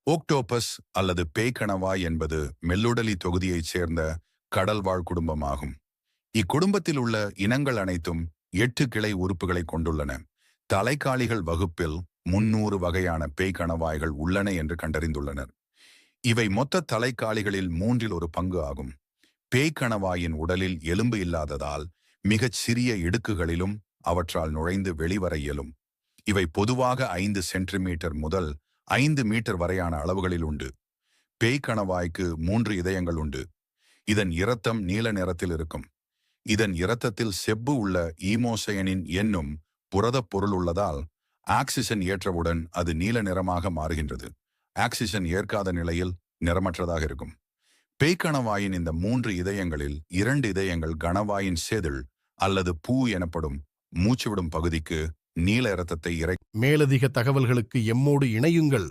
ஓக்டோபஸ் அல்லது பேய்க்கணவாய் என்பது மெல்லுடலி தொகுதியைச் சேர்ந்த கடல்வாழ் குடும்பமாகும். இக்குடும்பத்தில் உள்ள இனங்கள் அனைத்தும் 8 கிளை உறுப்புகளை கொண்டுள்ளன. தலைக்காளிகள் வகுப்பில் 300 வகையான பேய்க்கணவாய்கள் உள்ளன என்று கண்டறிந்துள்ளனர். இவை மொத்த தலைக்காளிகளில் 1/3 பங்கு ஆகும். பேய்க்கணவாயின் உடலில் எலும்பு இல்லாததால் மிகச் சிறிய இடுக்குகளிலும் அவற்றால் நுழைந்து வெளிவர இயலும். இவை பொதுவாக 5 சென்டிமீட்டர் முதல் 5 மீட்டர் வரையான அளவுகளில் உண்டு. பேய்க்கணவாய்க்கு 3 இதயங்கள் உண்டு. இதன் இரத்தம் நீல நிறத்தில் இருக்கும். இதன் இரத்தத்தில் செப்பு உள்ள ஈமோசயனின் என்னும் புரதப் பொருள் உள்ளதால் ஆக்சிஜன் ஏற்றவுடன் அது நீல நிறமாக மாறுகின்றது. ஆக்சிஜன் ஏற்காத நிலையில் நிறமற்றதாக இருக்கும். பேய்க்கணவாயின் இந்த 3 இதயங்களில் 2 இதயங்கள் கணவாயின் செதில் அல்லது பூ எனப்படும் மூச்சுவிடும் பகுதிக்கு நீல இரத்தத்தை மேலதிக தகவல்களுக்கு எம்மோடு இணையுங்கள்.